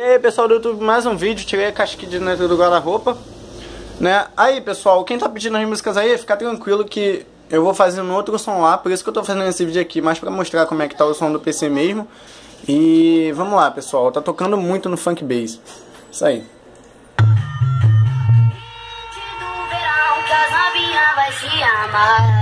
E aí pessoal do YouTube, mais um vídeo. Tirei a casquinha de dentro do guarda-roupa, né? Aí pessoal, quem tá pedindo as músicas aí, fica tranquilo que eu vou fazer um outro som lá. Por isso que eu tô fazendo esse vídeo aqui, mais pra mostrar como é que tá o som do PC mesmo. E vamos lá pessoal, tá tocando muito no Funk Bass. Isso aí. Vai se amar.